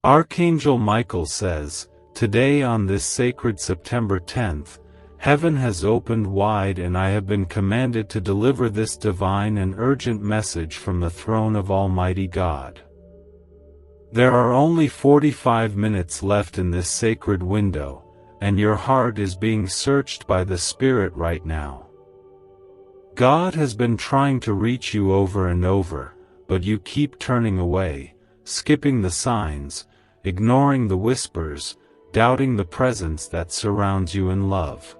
Archangel Michael says, "Today on this sacred September 10th, heaven has opened wide and I have been commanded to deliver this divine and urgent message from the throne of Almighty God. There are only 45 minutes left in this sacred window, and your heart is being searched by the Spirit right now. God has been trying to reach you over and over, but you keep turning away, skipping the signs, ignoring the whispers, doubting the presence that surrounds you in love.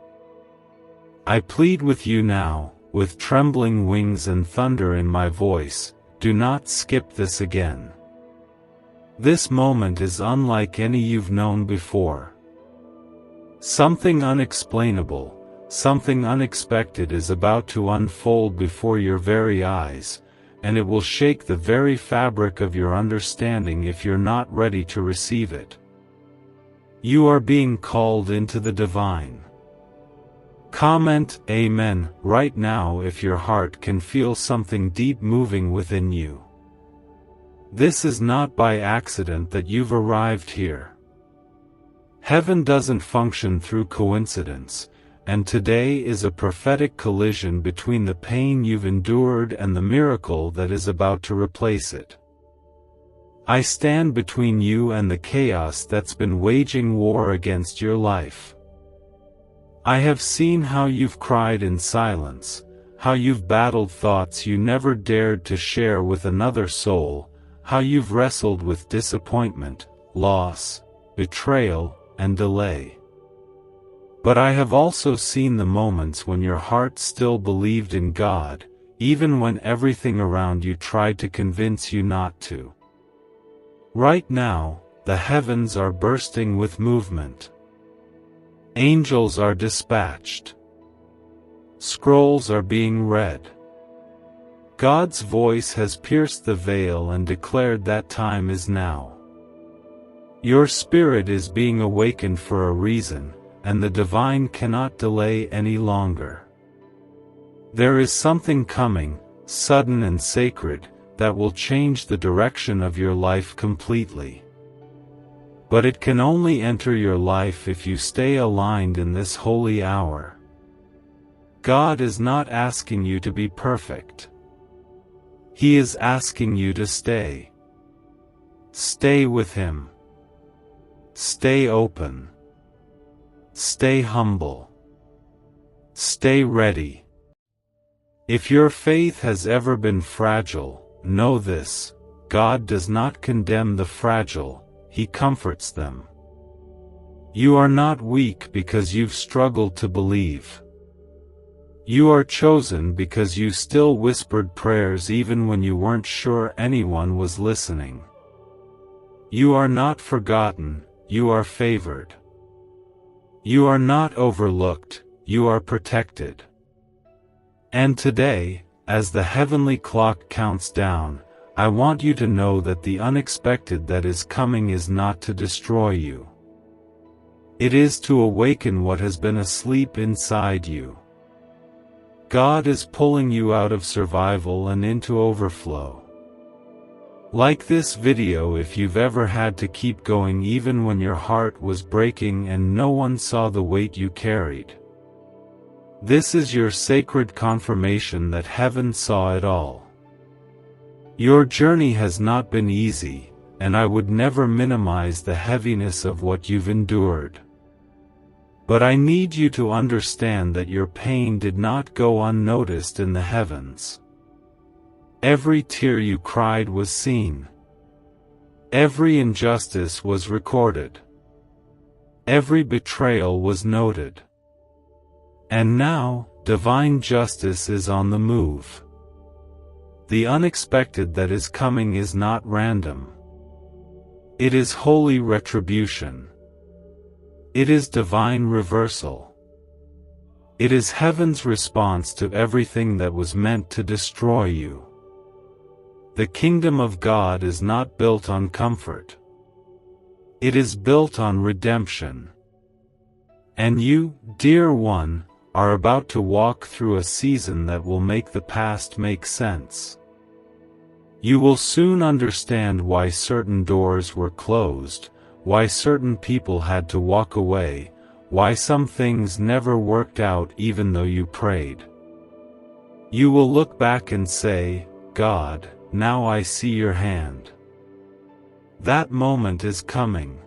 I plead with you now, with trembling wings and thunder in my voice, do not skip this again. This moment is unlike any you've known before. Something unexplainable, something unexpected is about to unfold before your very eyes, and it will shake the very fabric of your understanding if you're not ready to receive it. You are being called into the divine. Comment Amen right now if your heart can feel something deep moving within you. This is not by accident that you've arrived here. Heaven doesn't function through coincidence, and today is a prophetic collision between the pain you've endured and the miracle that is about to replace it. I stand between you and the chaos that's been waging war against your life. I have seen how you've cried in silence, how you've battled thoughts you never dared to share with another soul, how you've wrestled with disappointment, loss, betrayal, and delay. But I have also seen the moments when your heart still believed in God, even when everything around you tried to convince you not to. Right now, the heavens are bursting with movement. Angels are dispatched. Scrolls are being read. God's voice has pierced the veil and declared that time is now. Your spirit is being awakened for a reason, and the divine cannot delay any longer. There is something coming, sudden and sacred, that will change the direction of your life completely. But it can only enter your life if you stay aligned in this holy hour. God is not asking you to be perfect. He is asking you to stay. Stay with Him. Stay open. Stay humble. Stay ready. If your faith has ever been fragile, know this: God does not condemn the fragile, He comforts them. You are not weak because you've struggled to believe. You are chosen because you still whispered prayers even when you weren't sure anyone was listening. You are not forgotten, you are favored. You are not overlooked, you are protected. And today, as the heavenly clock counts down, I want you to know that the unexpected that is coming is not to destroy you. It is to awaken what has been asleep inside you. God is pulling you out of survival and into overflow. Like this video if you've ever had to keep going even when your heart was breaking and no one saw the weight you carried. This is your sacred confirmation that heaven saw it all. Your journey has not been easy, and I would never minimize the heaviness of what you've endured. But I need you to understand that your pain did not go unnoticed in the heavens. Every tear you cried was seen. Every injustice was recorded. Every betrayal was noted. And now, divine justice is on the move. The unexpected that is coming is not random. It is holy retribution. It is divine reversal. It is heaven's response to everything that was meant to destroy you. The kingdom of God is not built on comfort. It is built on redemption. And you, dear one, are about to walk through a season that will make the past make sense. You will soon understand why certain doors were closed, why certain people had to walk away, why some things never worked out even though you prayed. You will look back and say, God, now I see your hand. That moment is coming.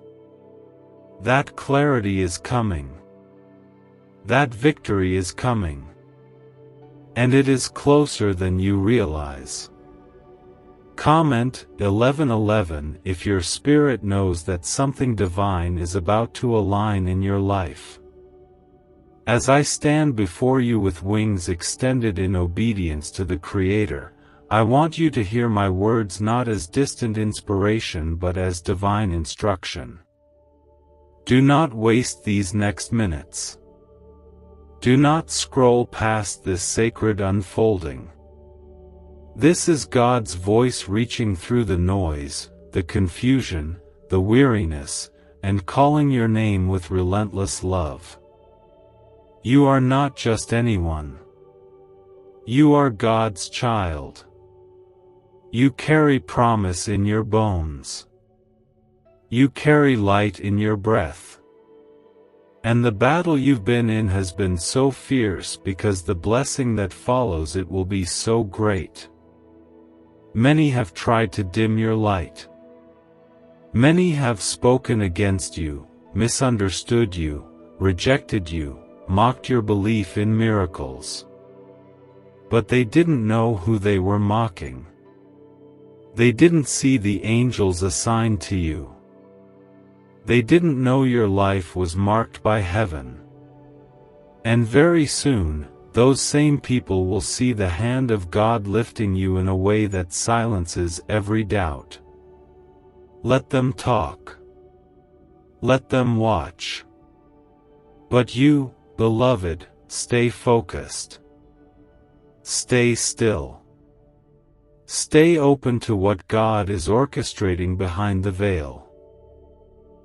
That clarity is coming. That victory is coming. And it is closer than you realize. Comment 11:11 if your spirit knows that something divine is about to align in your life. As I stand before you with wings extended in obedience to the Creator, I want you to hear my words not as distant inspiration but as divine instruction. Do not waste these next minutes. Do not scroll past this sacred unfolding. This is God's voice reaching through the noise, the confusion, the weariness, and calling your name with relentless love. You are not just anyone. You are God's child. You carry promise in your bones. You carry light in your breath. And the battle you've been in has been so fierce because the blessing that follows it will be so great. Many have tried to dim your light. Many have spoken against you, misunderstood you, rejected you, mocked your belief in miracles. But they didn't know who they were mocking. They didn't see the angels assigned to you. They didn't know your life was marked by heaven. And very soon, those same people will see the hand of God lifting you in a way that silences every doubt. Let them talk. Let them watch. But you, beloved, stay focused. Stay still. Stay open to what God is orchestrating behind the veil.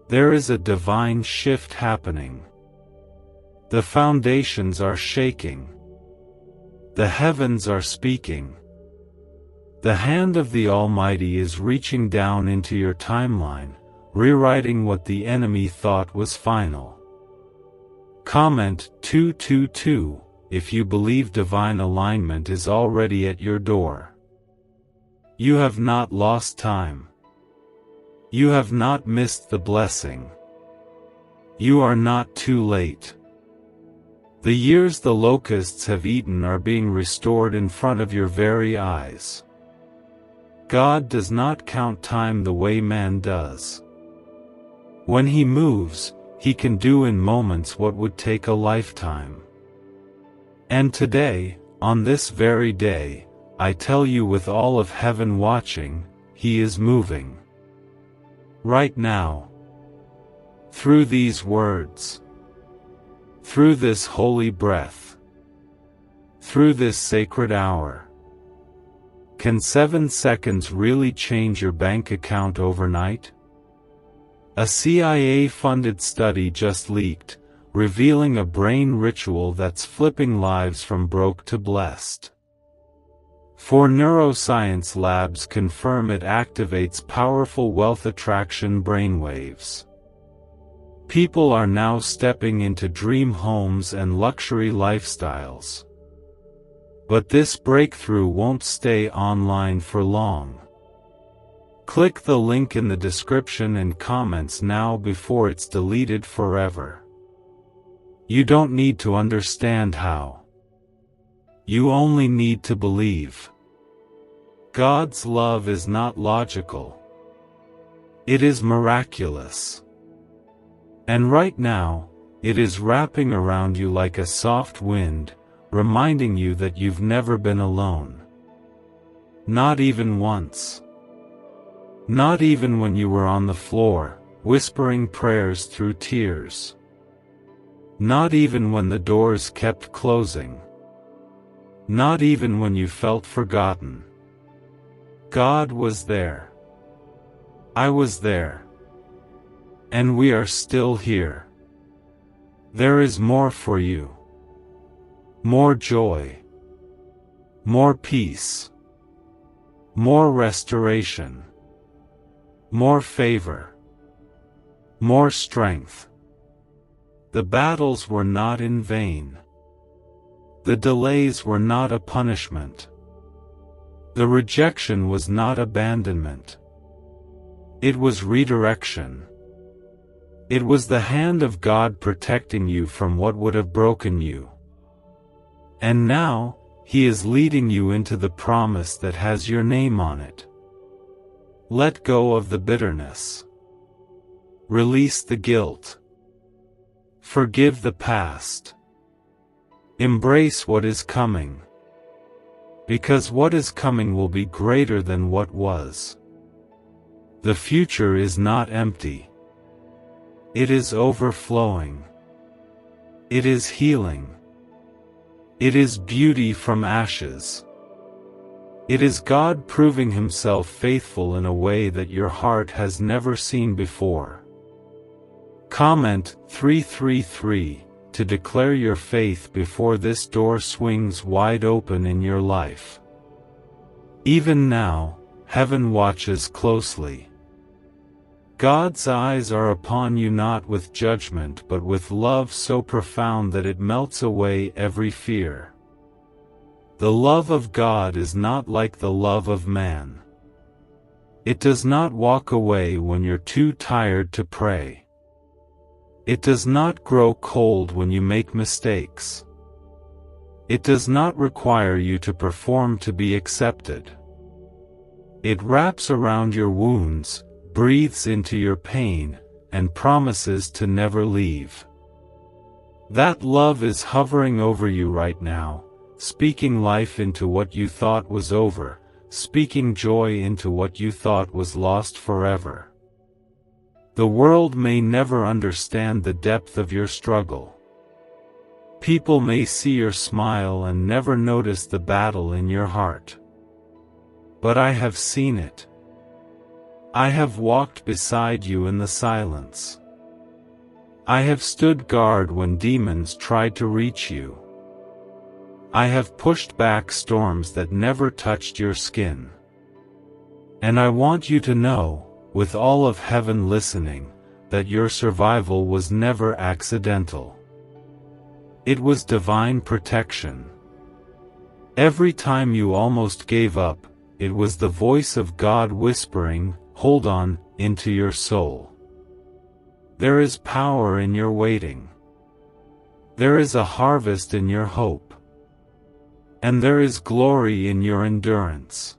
There is a divine shift happening. The foundations are shaking. The heavens are speaking. The hand of the Almighty is reaching down into your timeline, rewriting what the enemy thought was final. Comment 222 if you believe divine alignment is already at your door. You have not lost time. You have not missed the blessing. You are not too late. The years the locusts have eaten are being restored in front of your very eyes. God does not count time the way man does. When He moves, He can do in moments what would take a lifetime. And today, on this very day, I tell you with all of heaven watching, He is moving. Right now. Through these words. Through this holy breath. Through this sacred hour. Can 7 seconds really change your bank account overnight? A CIA-funded study just leaked, revealing a brain ritual that's flipping lives from broke to blessed. 4 neuroscience labs confirm it activates powerful wealth attraction brainwaves. People are now stepping into dream homes and luxury lifestyles. But this breakthrough won't stay online for long. Click the link in the description and comments now before it's deleted forever. You don't need to understand how. You only need to believe. God's love is not logical. It is miraculous. And right now, it is wrapping around you like a soft wind, reminding you that you've never been alone. Not even once. Not even when you were on the floor, whispering prayers through tears. Not even when the doors kept closing. Not even when you felt forgotten. God was there. I was there. And we are still here. There is more for you. More joy. More peace. more restoration, more favor, more strength. The battles were not in vain. The delays were not a punishment. The rejection was not abandonment. It was redirection. It was the hand of God protecting you from what would have broken you. And now, He is leading you into the promise that has your name on it. Let go of the bitterness. Release the guilt. Forgive the past. Embrace what is coming. Because what is coming will be greater than what was. The future is not empty. It is overflowing. It is healing. It is beauty from ashes. It is God proving Himself faithful in a way that your heart has never seen before. Comment 333 to declare your faith before this door swings wide open in your life. Even now, heaven watches closely. God's eyes are upon you not with judgment but with love so profound that it melts away every fear. The love of God is not like the love of man. It does not walk away when you're too tired to pray. It does not grow cold when you make mistakes. It does not require you to perform to be accepted. It wraps around your wounds, breathes into your pain, and promises to never leave. That love is hovering over you right now, speaking life into what you thought was over, speaking joy into what you thought was lost forever. The world may never understand the depth of your struggle. People may see your smile and never notice the battle in your heart. But I have seen it. I have walked beside you in the silence. I have stood guard when demons tried to reach you. I have pushed back storms that never touched your skin. And I want you to know, with all of heaven listening, that your survival was never accidental. It was divine protection. Every time you almost gave up, it was the voice of God whispering, "Hold on," into your soul. There is power in your waiting. There is a harvest in your hope. And there is glory in your endurance.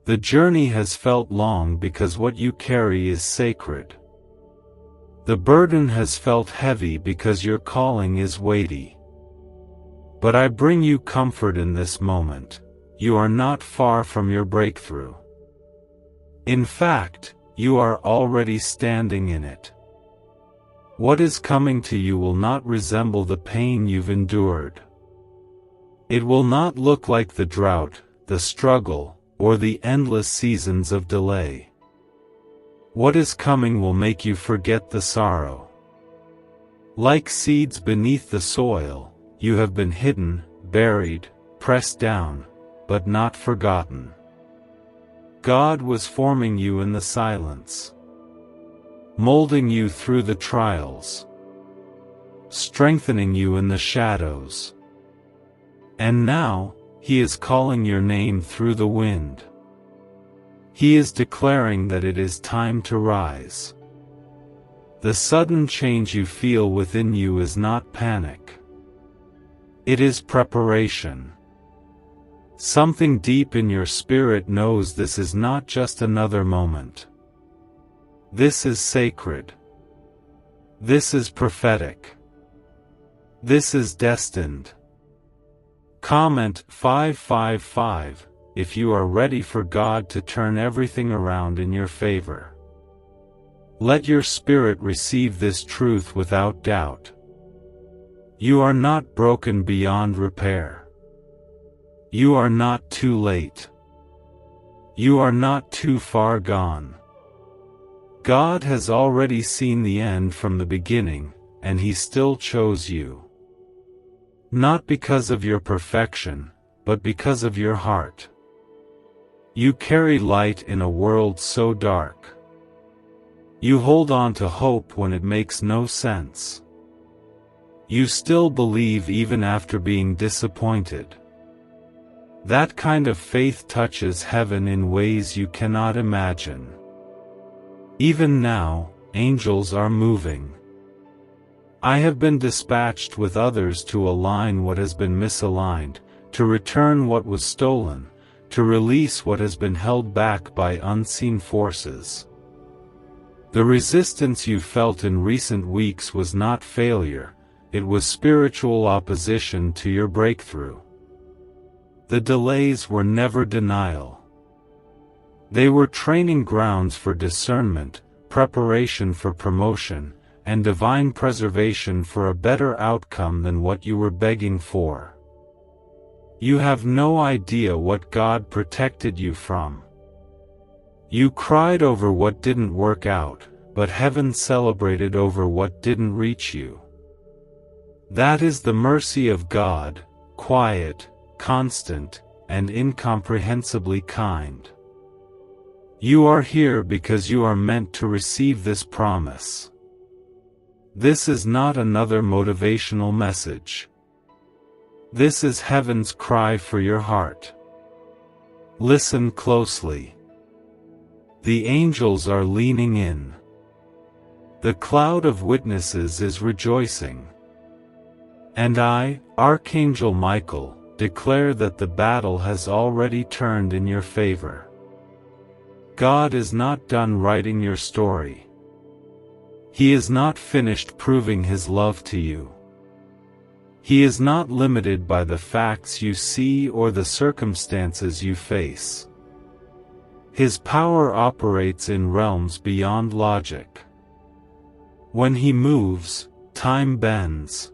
The journey has felt long because what you carry is sacred. The burden has felt heavy because your calling is weighty. But I bring you comfort in this moment. You are not far from your breakthrough. In fact, you are already standing in it. What is coming to you will not resemble the pain you've endured. It will not look like the drought, the struggle, or the endless seasons of delay. What is coming will make you forget the sorrow. Like seeds beneath the soil, you have been hidden, buried, pressed down, but not forgotten. God was forming you in the silence, molding you through the trials, strengthening you in the shadows. And now, He is calling your name through the wind. He is declaring that it is time to rise. The sudden change you feel within you is not panic. It is preparation. Something deep in your spirit knows this is not just another moment. This is sacred. This is prophetic. This is destined. Comment 555 if you are ready for God to turn everything around in your favor. Let your spirit receive this truth without doubt. You are not broken beyond repair. You are not too late. You are not too far gone. God has already seen the end from the beginning, and He still chose you. Not because of your perfection, but because of your heart. You carry light in a world so dark. You hold on to hope when it makes no sense. You still believe even after being disappointed. That kind of faith touches heaven in ways you cannot imagine. Even now, angels are moving. I have been dispatched with others to align what has been misaligned, to return what was stolen, to release what has been held back by unseen forces. The resistance you felt in recent weeks was not failure, it was spiritual opposition to your breakthrough. The delays were never denial. They were training grounds for discernment, preparation for promotion, and divine preservation for a better outcome than what you were begging for. You have no idea what God protected you from. You cried over what didn't work out, but heaven celebrated over what didn't reach you. That is the mercy of God, quiet, constant, and incomprehensibly kind. You are here because you are meant to receive this promise. This is not another motivational message. This is heaven's cry for your heart. Listen closely. The angels are leaning in. The cloud of witnesses is rejoicing. And I, Archangel Michael, declare that the battle has already turned in your favor. God is not done writing your story. He is not finished proving His love to you. He is not limited by the facts you see or the circumstances you face. His power operates in realms beyond logic. When He moves, time bends.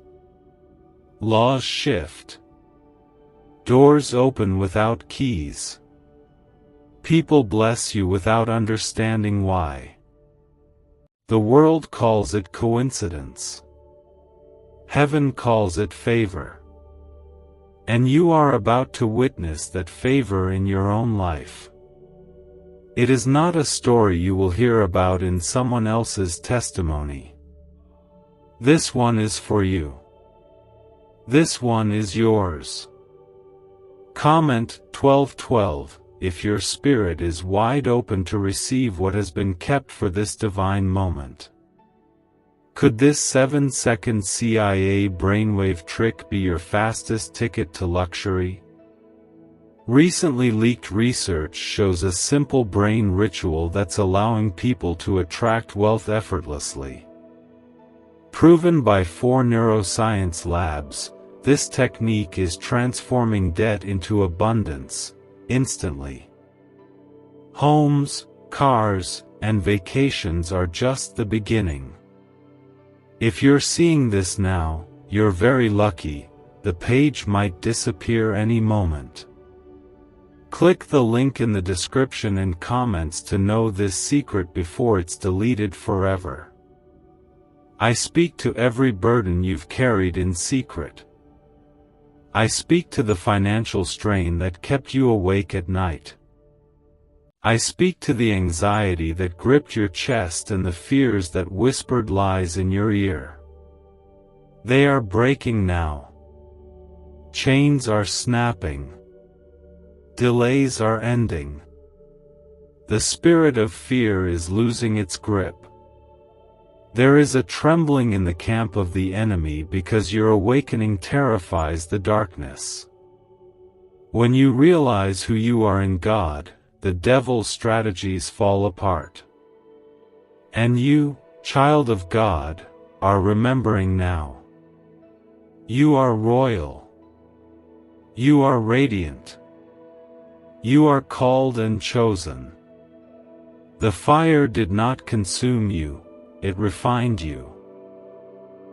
Laws shift. Doors open without keys. People bless you without understanding why. The world calls it coincidence. Heaven calls it favor. And you are about to witness that favor in your own life. It is not a story you will hear about in someone else's testimony. This one is for you. This one is yours. Comment 1212 if your spirit is wide open to receive what has been kept for this divine moment. Could this 7-second CIA brainwave trick be your fastest ticket to luxury? Recently leaked research shows a simple brain ritual that's allowing people to attract wealth effortlessly. Proven by 4 neuroscience labs, this technique is transforming debt into abundance, instantly. Homes, cars, and vacations are just the beginning. If you're seeing this now, you're very lucky. The page might disappear any moment. Click the link in the description and comments to know this secret before it's deleted forever. I speak to every burden you've carried in secret. I speak to the financial strain that kept you awake at night. I speak to the anxiety that gripped your chest and the fears that whispered lies in your ear. They are breaking now. Chains are snapping. Delays are ending. The spirit of fear is losing its grip. There is a trembling in the camp of the enemy because your awakening terrifies the darkness. When you realize who you are in God, the devil's strategies fall apart. And you, child of God, are remembering now. You are royal. You are radiant. You are called and chosen. The fire did not consume you. It refined you.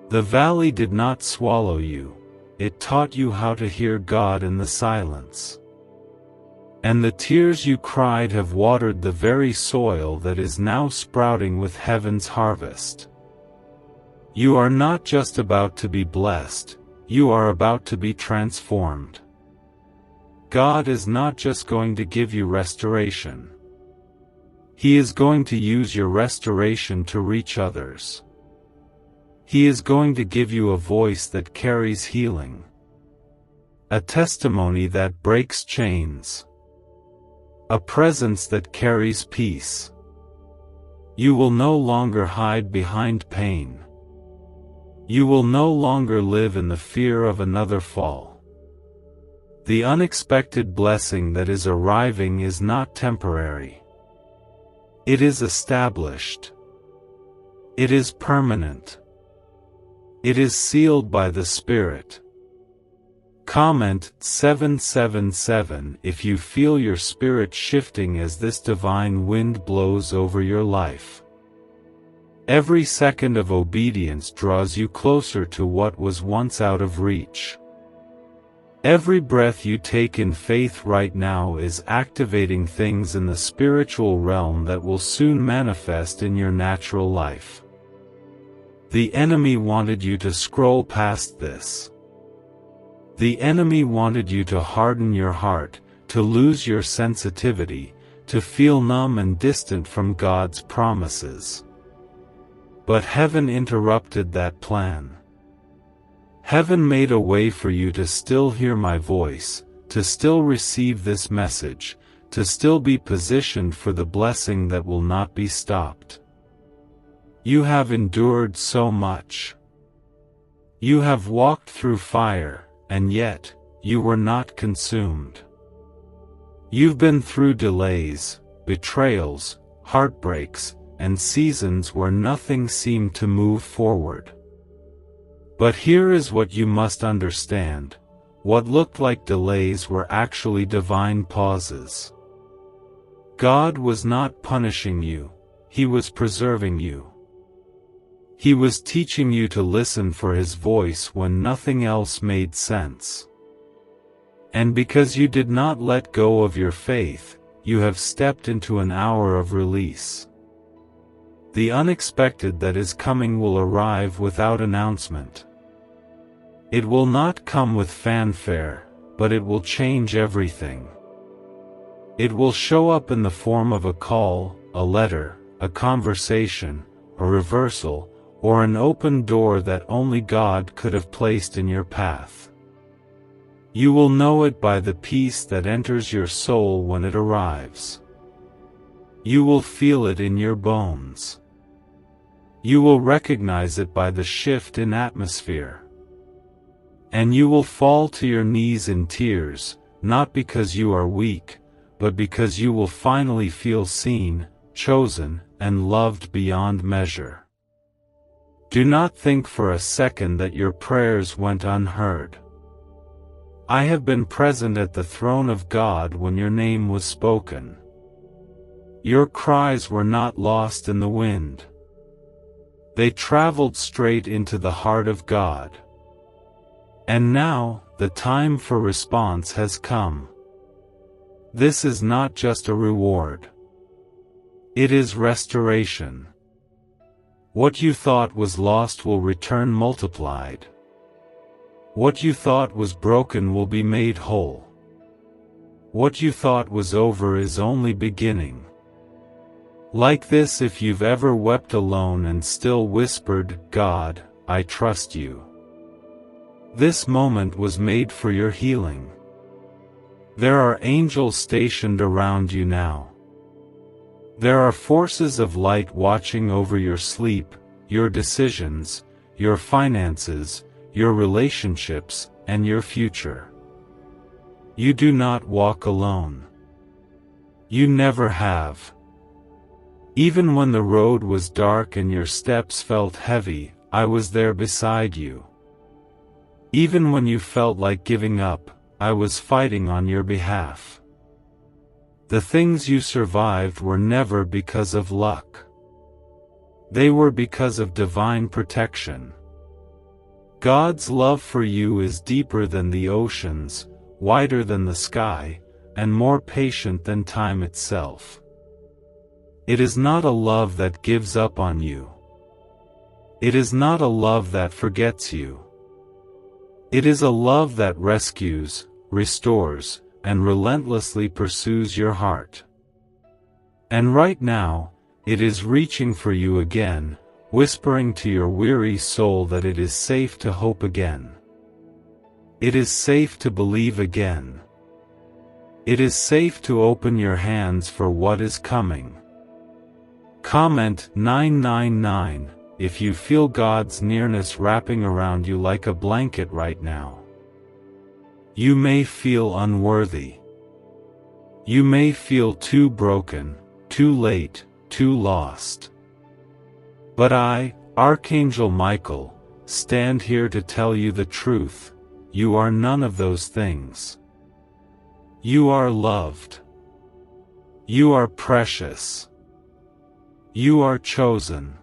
The valley did not swallow you, it taught you how to hear God in the silence. And the tears you cried have watered the very soil that is now sprouting with heaven's harvest. You are not just about to be blessed, you are about to be transformed. God is not just going to give you restoration. He is going to use your restoration to reach others. He is going to give you a voice that carries healing. A testimony that breaks chains. A presence that carries peace. You will no longer hide behind pain. You will no longer live in the fear of another fall. The unexpected blessing that is arriving is not temporary. It is established. It is permanent. It is sealed by the Spirit. Comment 777 if you feel your spirit shifting as this divine wind blows over your life. Every second of obedience draws you closer to what was once out of reach. Every breath you take in faith right now is activating things in the spiritual realm that will soon manifest in your natural life. The enemy wanted you to scroll past this. The enemy wanted you to harden your heart, to lose your sensitivity, to feel numb and distant from God's promises. But heaven interrupted that plan. Heaven made a way for you to still hear my voice, to still receive this message, to still be positioned for the blessing that will not be stopped. You have endured so much. You have walked through fire, and yet, you were not consumed. You've been through delays, betrayals, heartbreaks, and seasons where nothing seemed to move forward. But here is what you must understand: what looked like delays were actually divine pauses. God was not punishing you, He was preserving you. He was teaching you to listen for His voice when nothing else made sense. And because you did not let go of your faith, you have stepped into an hour of release. The unexpected that is coming will arrive without announcement. It will not come with fanfare, but it will change everything. It will show up in the form of a call, a letter, a conversation, a reversal, or an open door that only God could have placed in your path. You will know it by the peace that enters your soul when it arrives. You will feel it in your bones. You will recognize it by the shift in atmosphere. And you will fall to your knees in tears, not because you are weak, but because you will finally feel seen, chosen, and loved beyond measure. Do not think for a second that your prayers went unheard. I have been present at the throne of God when your name was spoken. Your cries were not lost in the wind. They traveled straight into the heart of God. And now, the time for response has come. This is not just a reward. It is restoration. What you thought was lost will return multiplied. What you thought was broken will be made whole. What you thought was over is only beginning. Like this, if you've ever wept alone and still whispered, "God, I trust you." This moment was made for your healing. There are angels stationed around you now. There are forces of light watching over your sleep, your decisions, your finances, your relationships, and your future. You do not walk alone. You never have. Even when the road was dark and your steps felt heavy, I was there beside you. Even when you felt like giving up, I was fighting on your behalf. The things you survived were never because of luck. They were because of divine protection. God's love for you is deeper than the oceans, wider than the sky, and more patient than time itself. It is not a love that gives up on you. It is not a love that forgets you. It is a love that rescues, restores, and relentlessly pursues your heart. And right now, it is reaching for you again, whispering to your weary soul that it is safe to hope again. It is safe to believe again. It is safe to open your hands for what is coming. Comment 999 if you feel God's nearness wrapping around you like a blanket right now. You may feel unworthy. You may feel too broken, too late, too lost. But I, Archangel Michael, stand here to tell you the truth. You are none of those things. You are loved. You are precious. You are chosen.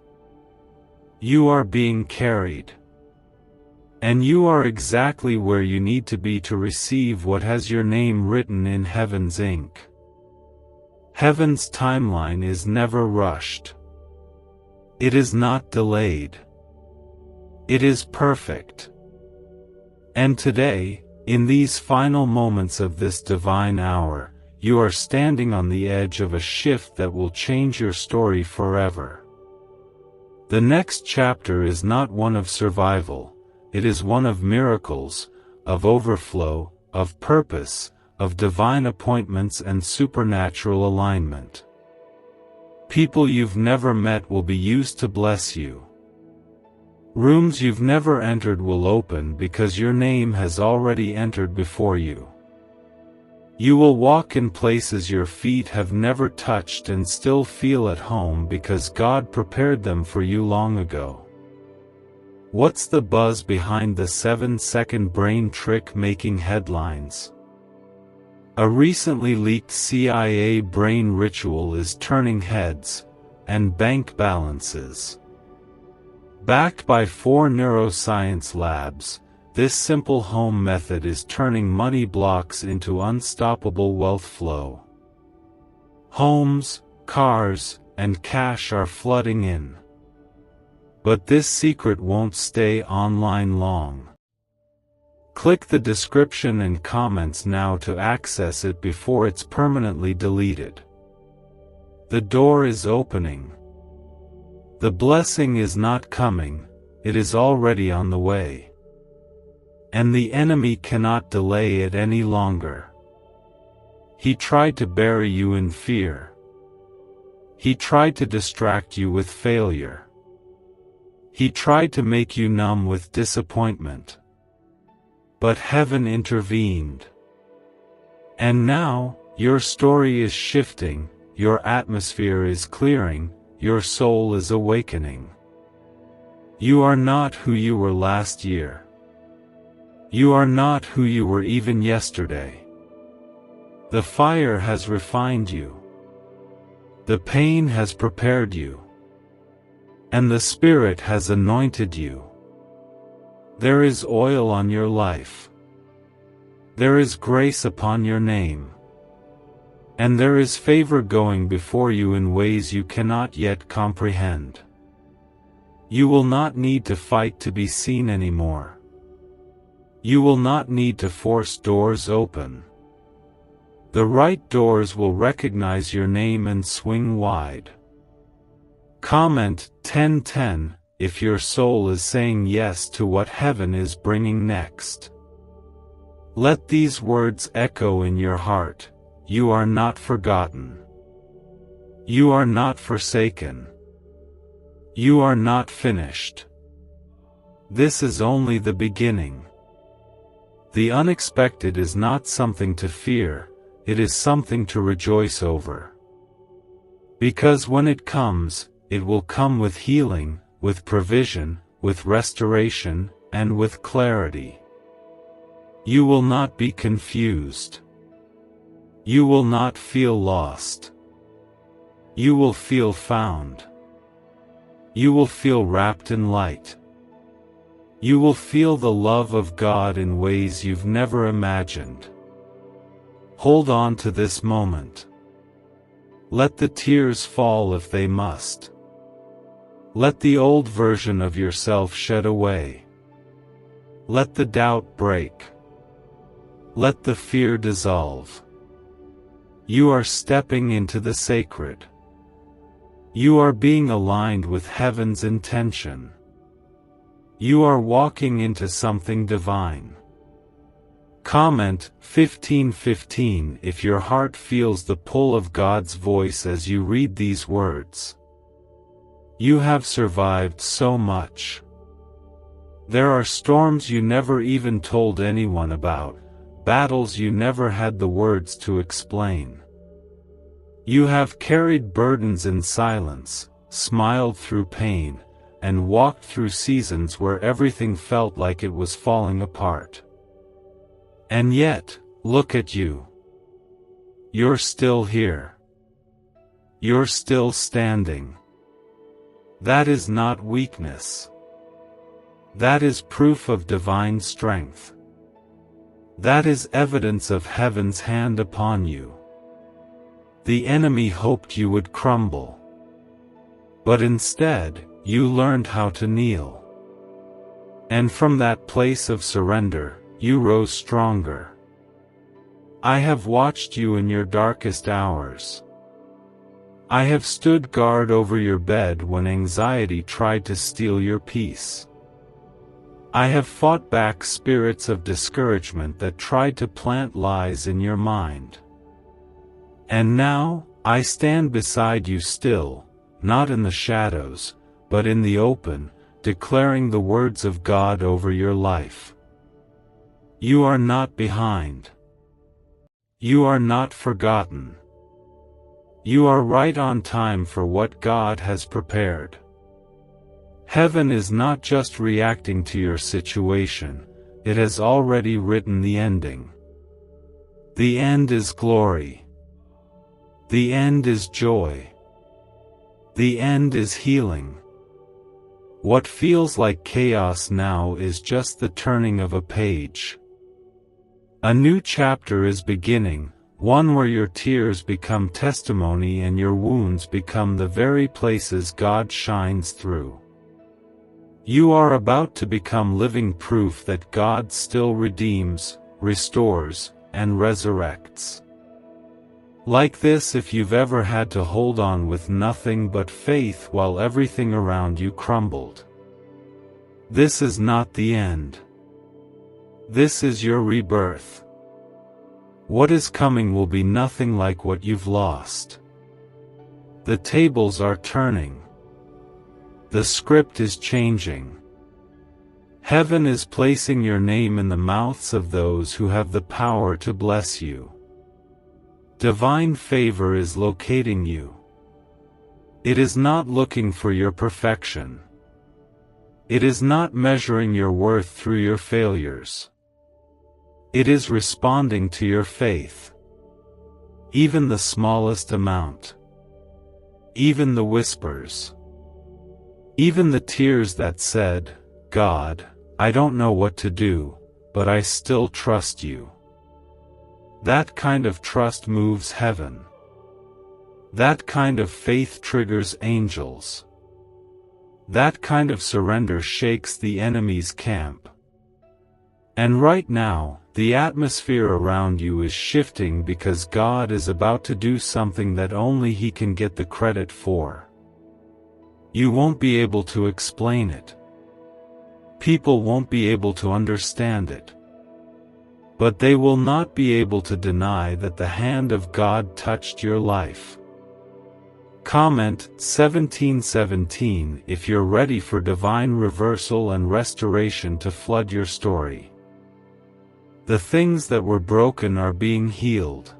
You are being carried. And you are exactly where you need to be to receive what has your name written in heaven's ink. Heaven's timeline is never rushed. It is not delayed. It is perfect. And today, in these final moments of this divine hour, you are standing on the edge of a shift that will change your story forever. The next chapter is not one of survival, it is one of miracles, of overflow, of purpose, of divine appointments and supernatural alignment. People you've never met will be used to bless you. Rooms you've never entered will open because your name has already entered before you. You will walk in places your feet have never touched and still feel at home because God prepared them for you long ago. What's the buzz behind the 7-second brain trick making headlines? A recently leaked CIA brain ritual is turning heads and bank balances. Backed by 4 neuroscience labs, this simple home method is turning money blocks into unstoppable wealth flow. Homes, cars, and cash are flooding in. But this secret won't stay online long. Click the description and comments now to access it before it's permanently deleted. The door is opening. The blessing is not coming, it is already on the way. And the enemy cannot delay it any longer. He tried to bury you in fear. He tried to distract you with failure. He tried to make you numb with disappointment. But heaven intervened. And now, your story is shifting, your atmosphere is clearing, your soul is awakening. You are not who you were last year. You are not who you were even yesterday. The fire has refined you. The pain has prepared you. And the Spirit has anointed you. There is oil on your life. There is grace upon your name. And there is favor going before you in ways you cannot yet comprehend. You will not need to fight to be seen anymore. You will not need to force doors open. The right doors will recognize your name and swing wide. Comment 1010 if your soul is saying yes to what heaven is bringing next. Let these words echo in your heart. You are not forgotten. You are not forsaken. You are not finished. This is only the beginning. The unexpected is not something to fear, it is something to rejoice over. Because when it comes, it will come with healing, with provision, with restoration, and with clarity. You will not be confused. You will not feel lost. You will feel found. You will feel wrapped in light. You will feel the love of God in ways you've never imagined. Hold on to this moment. Let the tears fall if they must. Let the old version of yourself shed away. Let the doubt break. Let the fear dissolve. You are stepping into the sacred. You are being aligned with heaven's intention. You are walking into something divine. Comment 1515 if your heart feels the pull of God's voice as you read these words. You have survived so much. There are storms you never even told anyone about, battles you never had the words to explain. You have carried burdens in silence, smiled through pain, and walked through seasons where everything felt like it was falling apart. And yet, look at you. You're still here. You're still standing. That is not weakness. That is proof of divine strength. That is evidence of heaven's hand upon you. The enemy hoped you would crumble. But instead, you learned how to kneel. And from that place of surrender, you rose stronger. I have watched you in your darkest hours. I have stood guard over your bed when anxiety tried to steal your peace. I have fought back spirits of discouragement that tried to plant lies in your mind. And now, I stand beside you still, not in the shadows, but in the open, declaring the words of God over your life. You are not behind. You are not forgotten. You are right on time for what God has prepared. Heaven is not just reacting to your situation, it has already written the ending. The end is glory. The end is joy. The end is healing. What feels like chaos now is just the turning of a page. A new chapter is beginning, one where your tears become testimony and your wounds become the very places God shines through. You are about to become living proof that God still redeems, restores, and resurrects. Like this, if you've ever had to hold on with nothing but faith while everything around you crumbled. This is not the end. This is your rebirth. What is coming will be nothing like what you've lost. The tables are turning. The script is changing. Heaven is placing your name in the mouths of those who have the power to bless you. Divine favor is locating you. It is not looking for your perfection. It is not measuring your worth through your failures. It is responding to your faith. Even the smallest amount. Even the whispers. Even the tears that said, God, I don't know what to do, but I still trust you. That kind of trust moves heaven. That kind of faith triggers angels. That kind of surrender shakes the enemy's camp. And right now, the atmosphere around you is shifting because God is about to do something that only He can get the credit for. You won't be able to explain it. People won't be able to understand it. But they will not be able to deny that the hand of God touched your life. Comment 1717 if you're ready for divine reversal and restoration to flood your story. The things that were broken are being healed.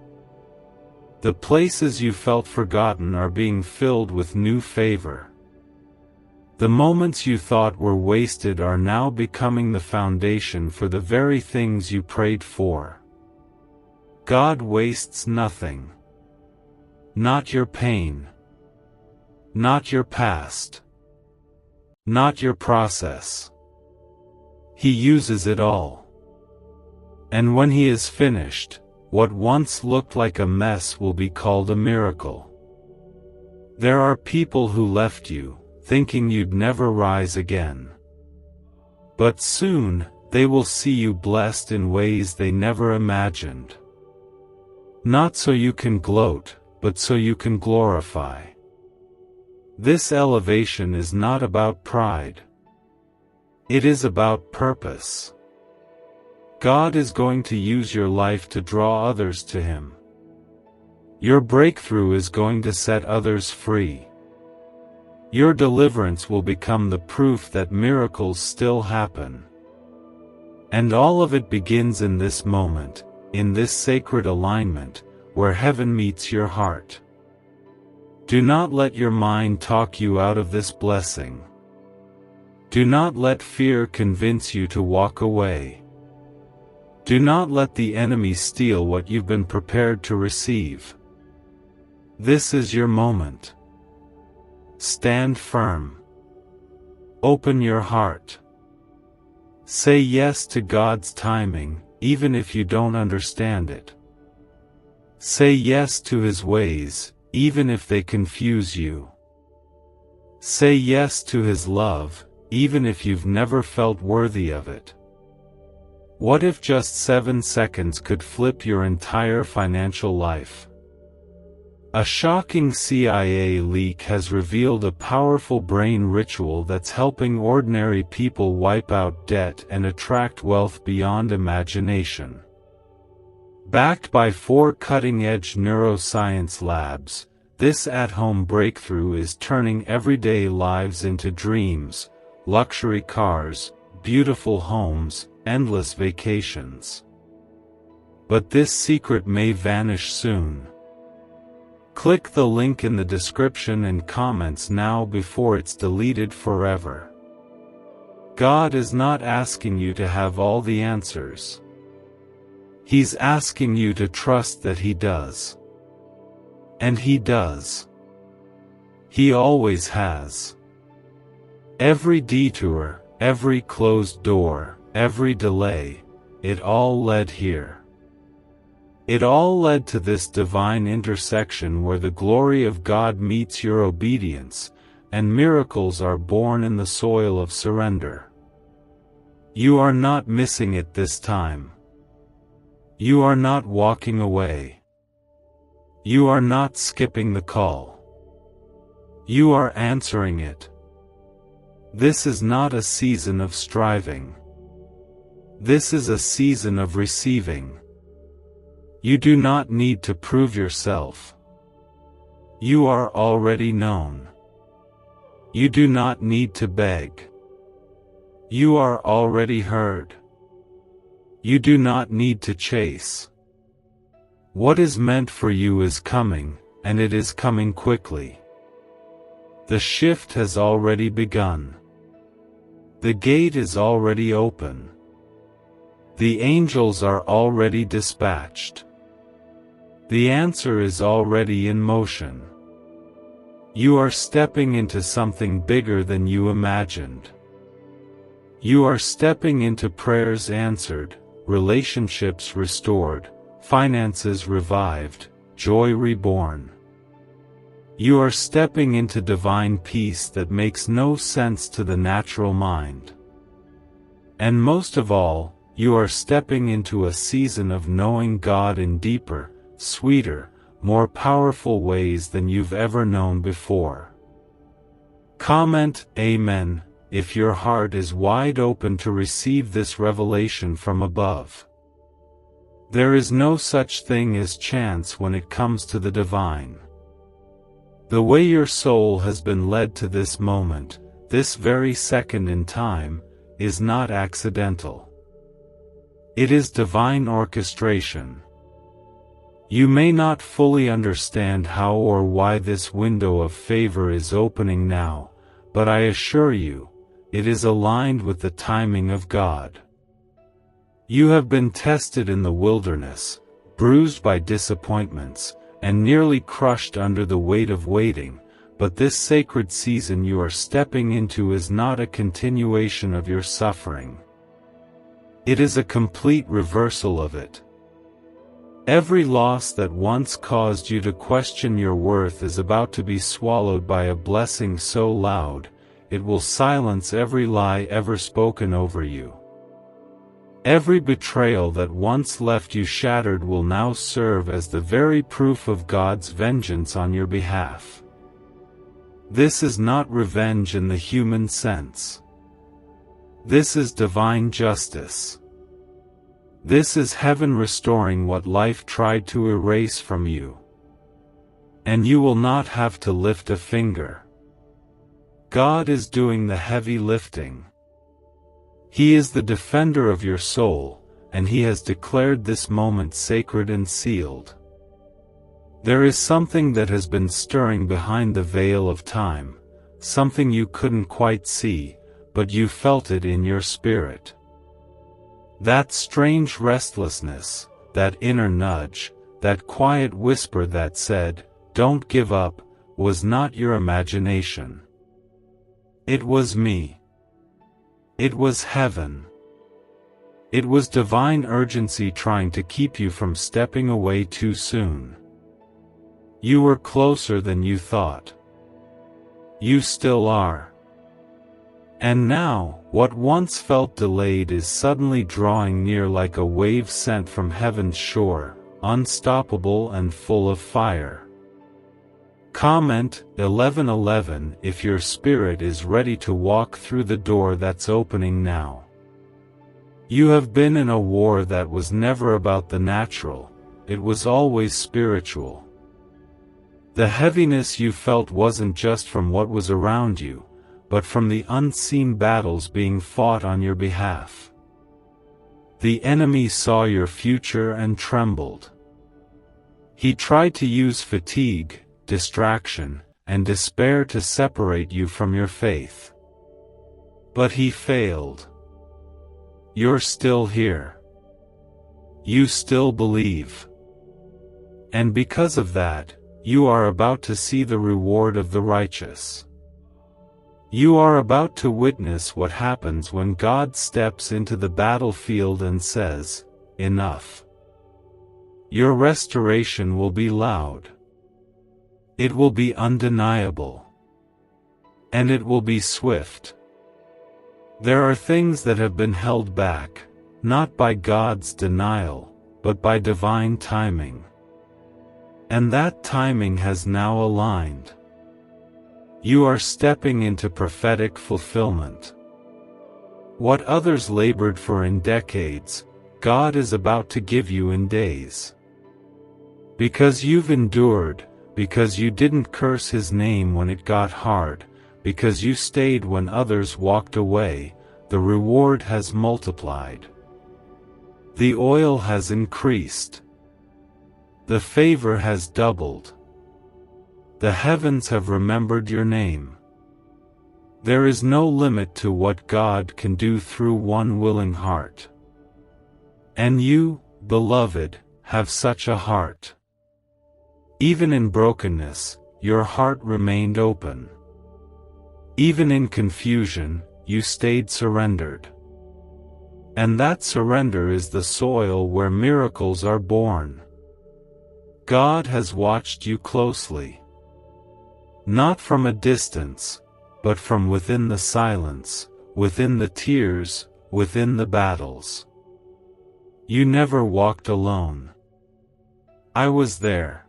The places you felt forgotten are being filled with new favor. The moments you thought were wasted are now becoming the foundation for the very things you prayed for. God wastes nothing. Not your pain. Not your past. Not your process. He uses it all. And when He is finished, what once looked like a mess will be called a miracle. There are people who left you, thinking you'd never rise again. But soon, they will see you blessed in ways they never imagined. Not so you can gloat, but so you can glorify. This elevation is not about pride. It is about purpose. God is going to use your life to draw others to Him. Your breakthrough is going to set others free. Your deliverance will become the proof that miracles still happen. And all of it begins in this moment, in this sacred alignment, where heaven meets your heart. Do not let your mind talk you out of this blessing. Do not let fear convince you to walk away. Do not let the enemy steal what you've been prepared to receive. This is your moment. Stand firm. Open your heart. Say yes to God's timing, even if you don't understand it. Say yes to His ways, even if they confuse you. Say yes to His love, even if you've never felt worthy of it. What if just 7 seconds could flip your entire financial life? A shocking CIA leak has revealed a powerful brain ritual that's helping ordinary people wipe out debt and attract wealth beyond imagination. Backed by 4 cutting-edge neuroscience labs, this at-home breakthrough is turning everyday lives into dreams, luxury cars, beautiful homes, endless vacations. But this secret may vanish soon. Click the link in the description and comments now before it's deleted forever. God is not asking you to have all the answers. He's asking you to trust that He does. And He does. He always has. Every detour, every closed door, every delay, it all led here. It all led to this divine intersection where the glory of God meets your obedience, and miracles are born in the soil of surrender. You are not missing it this time. You are not walking away. You are not skipping the call. You are answering it. This is not a season of striving. This is a season of receiving. You do not need to prove yourself. You are already known. You do not need to beg. You are already heard. You do not need to chase. What is meant for you is coming, and it is coming quickly. The shift has already begun. The gate is already open. The angels are already dispatched. The answer is already in motion. You are stepping into something bigger than you imagined. You are stepping into prayers answered, relationships restored, finances revived, joy reborn. You are stepping into divine peace that makes no sense to the natural mind. And most of all, you are stepping into a season of knowing God in deeper, sweeter, more powerful ways than you've ever known before. Comment Amen if your heart is wide open to receive this revelation from above. There is no such thing as chance when it comes to the divine. The way your soul has been led to this moment, this very second in time, is not accidental. It is divine orchestration. You may not fully understand how or why this window of favor is opening now, but I assure you, it is aligned with the timing of God. You have been tested in the wilderness, bruised by disappointments, and nearly crushed under the weight of waiting, but this sacred season you are stepping into is not a continuation of your suffering. It is a complete reversal of it. Every loss that once caused you to question your worth is about to be swallowed by a blessing so loud, it will silence every lie ever spoken over you. Every betrayal that once left you shattered will now serve as the very proof of God's vengeance on your behalf. This is not revenge in the human sense. This is divine justice. This is heaven restoring what life tried to erase from you. And you will not have to lift a finger. God is doing the heavy lifting. He is the defender of your soul, and He has declared this moment sacred and sealed. There is something that has been stirring behind the veil of time, something you couldn't quite see, but you felt it in your spirit. That strange restlessness, that inner nudge, that quiet whisper that said, "Don't give up," was not your imagination. It was me. It was heaven. It was divine urgency trying to keep you from stepping away too soon. You were closer than you thought. You still are. And now, what once felt delayed is suddenly drawing near like a wave sent from heaven's shore, unstoppable and full of fire. Comment 11:11 if your spirit is ready to walk through the door that's opening now. You have been in a war that was never about the natural, it was always spiritual. The heaviness you felt wasn't just from what was around you, but from the unseen battles being fought on your behalf. The enemy saw your future and trembled. He tried to use fatigue, distraction, and despair to separate you from your faith. But he failed. You're still here. You still believe. And because of that, you are about to see the reward of the righteous. You are about to witness what happens when God steps into the battlefield and says, "Enough." Your restoration will be loud. It will be undeniable. And it will be swift. There are things that have been held back, not by God's denial, but by divine timing. And that timing has now aligned. You are stepping into prophetic fulfillment. What others labored for in decades, God is about to give you in days. Because you've endured, because you didn't curse His name when it got hard, because you stayed when others walked away, the reward has multiplied. The oil has increased. The favor has doubled. The heavens have remembered your name. There is no limit to what God can do through one willing heart. And you, beloved, have such a heart. Even in brokenness, your heart remained open. Even in confusion, you stayed surrendered. And that surrender is the soil where miracles are born. God has watched you closely. Not from a distance, but from within the silence, within the tears, within the battles. You never walked alone. I was there.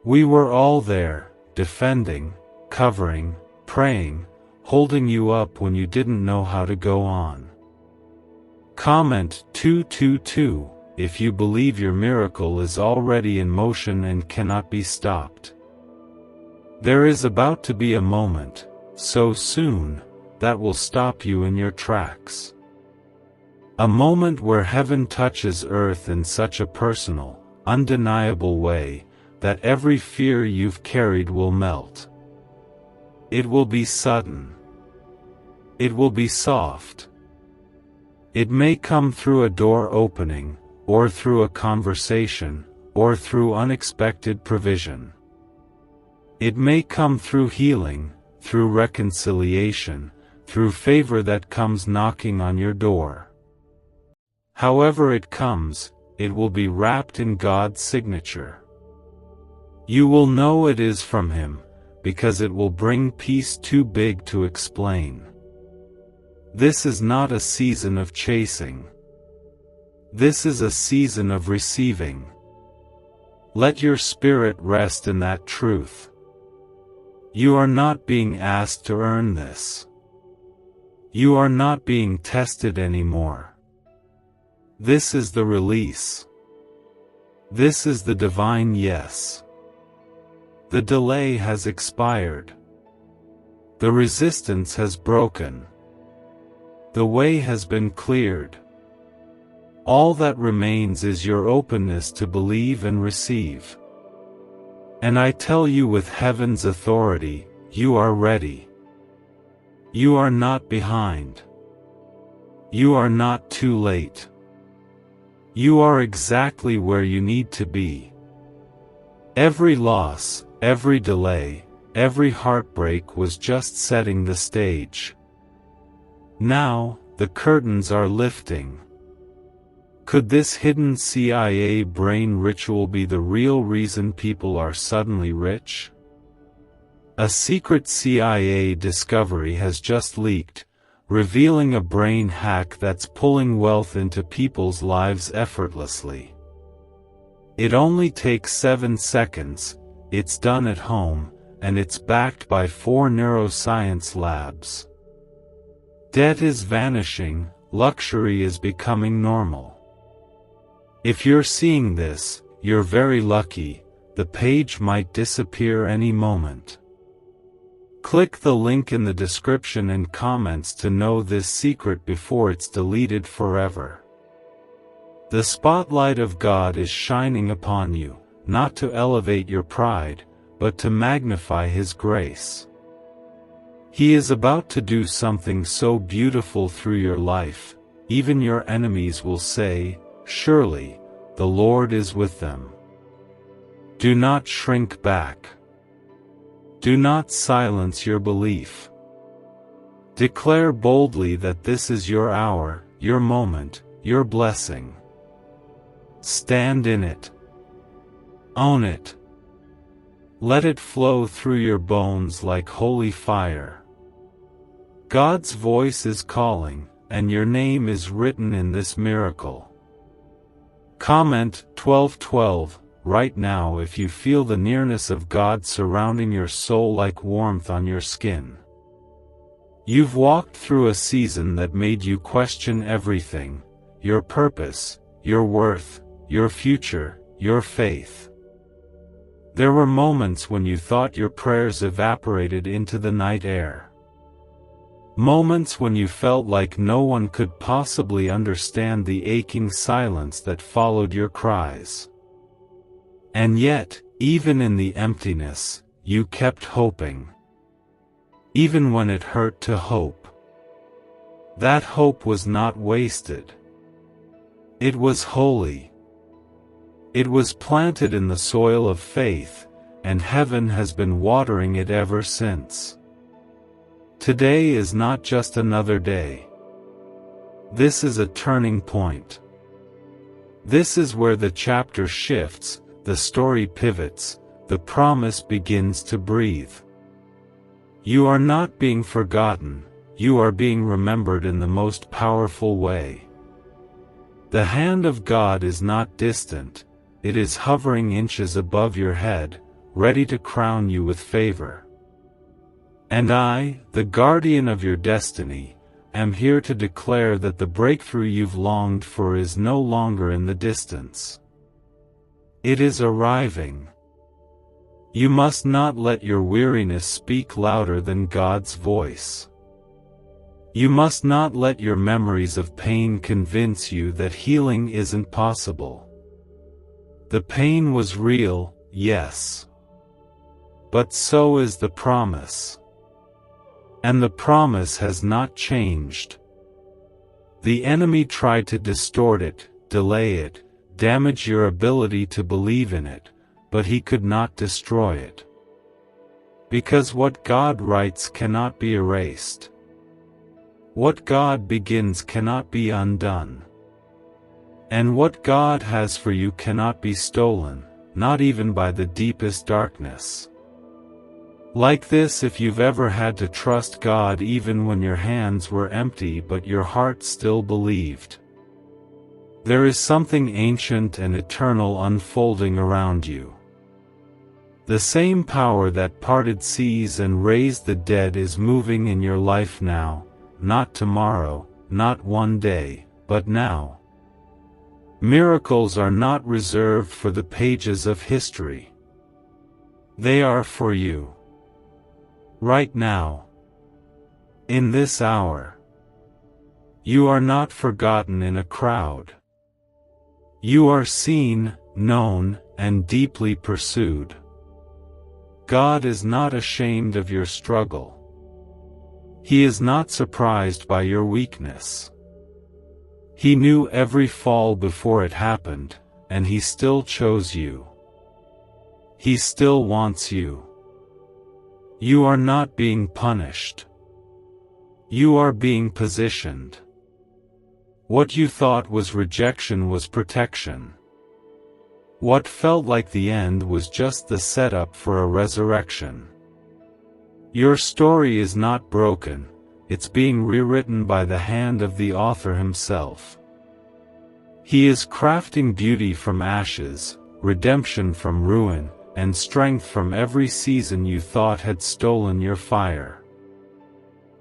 We were all there, defending, covering, praying, holding you up when you didn't know how to go on. Comment 222 if you believe your miracle is already in motion and cannot be stopped. There is about to be a moment, so soon, that will stop you in your tracks. A moment where heaven touches earth in such a personal, undeniable way, that every fear you've carried will melt. It will be sudden. It will be soft. It may come through a door opening, or through a conversation, or through unexpected provision. It may come through healing, through reconciliation, through favor that comes knocking on your door. However it comes, it will be wrapped in God's signature. You will know it is from Him, because it will bring peace too big to explain. This is not a season of chasing. This is a season of receiving. Let your spirit rest in that truth. You are not being asked to earn this. You are not being tested anymore. This is the release. This is the divine yes. The delay has expired. The resistance has broken. The way has been cleared. All that remains is your openness to believe and receive. And I tell you with heaven's authority, you are ready. You are not behind. You are not too late. You are exactly where you need to be. Every loss, every delay, every heartbreak was just setting the stage. Now, the curtains are lifting. Could this hidden CIA brain ritual be the real reason people are suddenly rich? A secret CIA discovery has just leaked, revealing a brain hack that's pulling wealth into people's lives effortlessly. It only takes 7 seconds, it's done at home, and it's backed by 4 neuroscience labs. Debt is vanishing, luxury is becoming normal. If you're seeing this, you're very lucky, the page might disappear any moment. Click the link in the description and comments to know this secret before it's deleted forever. The spotlight of God is shining upon you, not to elevate your pride, but to magnify His grace. He is about to do something so beautiful through your life, even your enemies will say, "Surely, the Lord is with them." Do not shrink back. Do not silence your belief. Declare boldly that this is your hour, your moment, your blessing. Stand in it. Own it. Let it flow through your bones like holy fire. God's voice is calling, and your name is written in this miracle. Comment 1212 right now if you feel the nearness of God surrounding your soul like warmth on your skin. You've walked through a season that made you question everything: your purpose, your worth, your future, your faith. There were moments when you thought your prayers evaporated into the night air. Moments when you felt like no one could possibly understand the aching silence that followed your cries. And yet, even in the emptiness, you kept hoping. Even when it hurt to hope. That hope was not wasted. It was holy. It was planted in the soil of faith, and heaven has been watering it ever since. Today is not just another day. This is a turning point. This is where the chapter shifts, the story pivots, the promise begins to breathe. You are not being forgotten, you are being remembered in the most powerful way. The hand of God is not distant, it is hovering inches above your head, ready to crown you with favor. And I, the guardian of your destiny, am here to declare that the breakthrough you've longed for is no longer in the distance. It is arriving. You must not let your weariness speak louder than God's voice. You must not let your memories of pain convince you that healing isn't possible. The pain was real, yes. But so is the promise. And the promise has not changed. The enemy tried to distort it, delay it, damage your ability to believe in it, but he could not destroy it. Because what God writes cannot be erased. What God begins cannot be undone. And what God has for you cannot be stolen, not even by the deepest darkness. Like this, if you've ever had to trust God even when your hands were empty but your heart still believed. There is something ancient and eternal unfolding around you. The same power that parted seas and raised the dead is moving in your life now, not tomorrow, not one day, but now. Miracles are not reserved for the pages of history. They are for you. Right now. In this hour. You are not forgotten in a crowd. You are seen, known, and deeply pursued. God is not ashamed of your struggle. He is not surprised by your weakness. He knew every fall before it happened, and He still chose you. He still wants you. You are not being punished. You are being positioned. What you thought was rejection was protection. What felt like the end was just the setup for a resurrection. Your story is not broken, it's being rewritten by the hand of the author himself. He is crafting beauty from ashes, redemption from ruin, and strength from every season you thought had stolen your fire.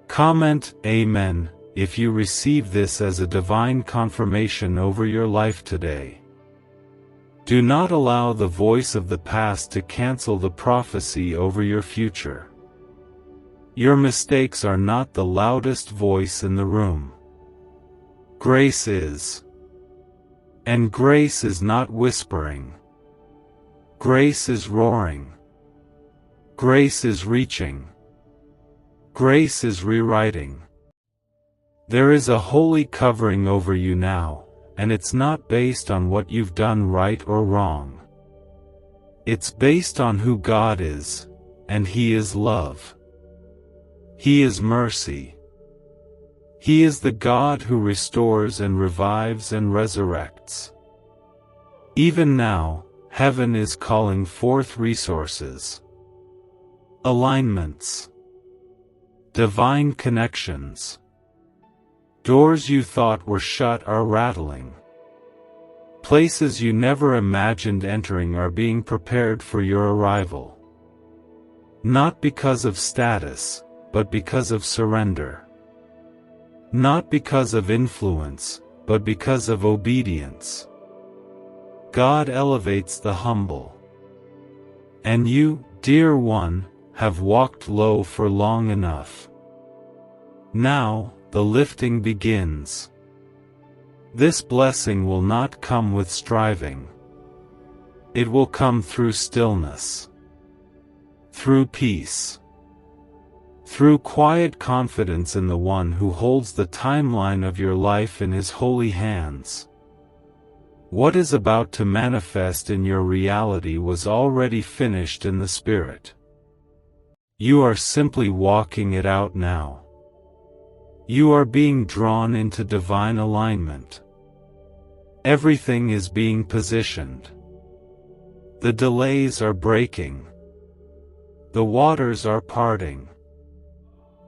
Comment Amen if you receive this as a divine confirmation over your life today. Do not allow the voice of the past to cancel the prophecy over your future. Your mistakes are not the loudest voice in the room. Grace is. And grace is not whispering. Grace is roaring. Grace is reaching. Grace is rewriting. There is a holy covering over you now, and it's not based on what you've done right or wrong. It's based on who God is, and He is love. He is mercy. He is the God who restores and revives and resurrects. Even now, heaven is calling forth resources, alignments, divine connections. Doors you thought were shut are rattling. Places you never imagined entering are being prepared for your arrival. Not because of status, but because of surrender. Not because of influence, but because of obedience. God elevates the humble. And you, dear one, have walked low for long enough. Now, the lifting begins. This blessing will not come with striving. It will come through stillness, through peace, through quiet confidence in the one who holds the timeline of your life in His holy hands. What is about to manifest in your reality was already finished in the Spirit. You are simply walking it out now. You are being drawn into divine alignment. Everything is being positioned. The delays are breaking. The waters are parting.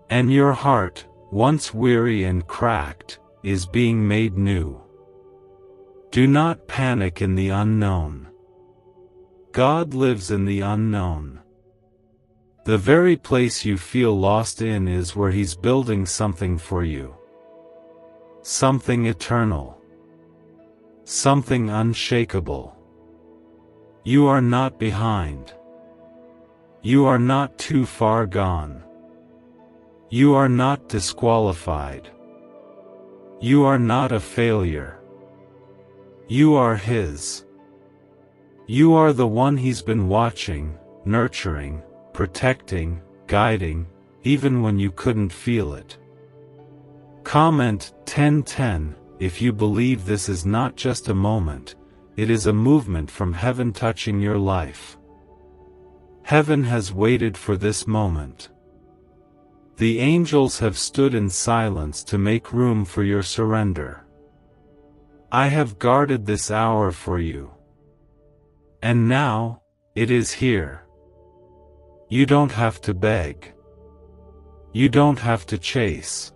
And your heart, once weary and cracked, is being made new. Do not panic in the unknown. God lives in the unknown. The very place you feel lost in is where He's building something for you. Something eternal. Something unshakable. You are not behind. You are not too far gone. You are not disqualified. You are not a failure. You are His. You are the one He's been watching, nurturing, protecting, guiding, even when you couldn't feel it. Comment 1010 if you believe this is not just a moment, it is a movement from heaven touching your life. Heaven has waited for this moment. The angels have stood in silence to make room for your surrender. I have guarded this hour for you. And now, it is here. You don't have to beg. You don't have to chase.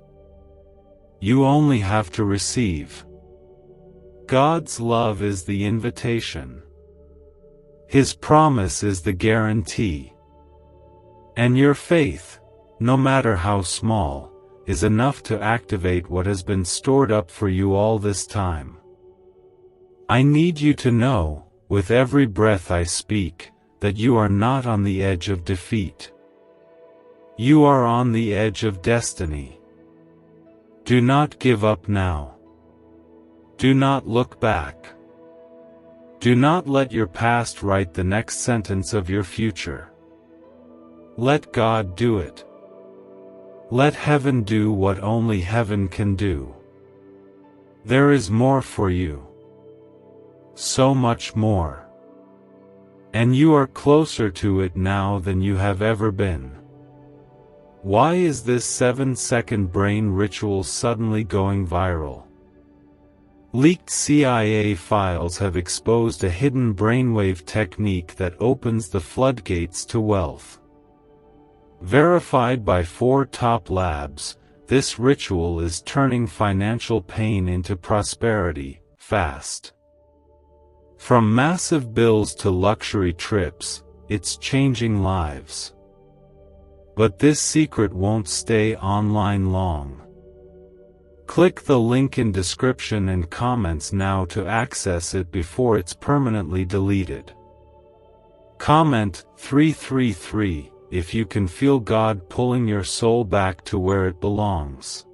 You only have to receive. God's love is the invitation. His promise is the guarantee. And your faith, no matter how small, is enough to activate what has been stored up for you all this time. I need you to know, with every breath I speak, that you are not on the edge of defeat. You are on the edge of destiny. Do not give up now. Do not look back. Do not let your past write the next sentence of your future. Let God do it. Let heaven do what only heaven can do. There is more for you. So much more. And you are closer to it now than you have ever been. Why is this 7-second brain ritual suddenly going viral? Leaked CIA files have exposed a hidden brainwave technique that opens the floodgates to wealth. Verified by 4 top labs, this ritual is turning financial pain into prosperity, fast. From massive bills to luxury trips, it's changing lives. But this secret won't stay online long. Click the link in description and comments now to access it before it's permanently deleted. Comment 333 if you can feel God pulling your soul back to where it belongs.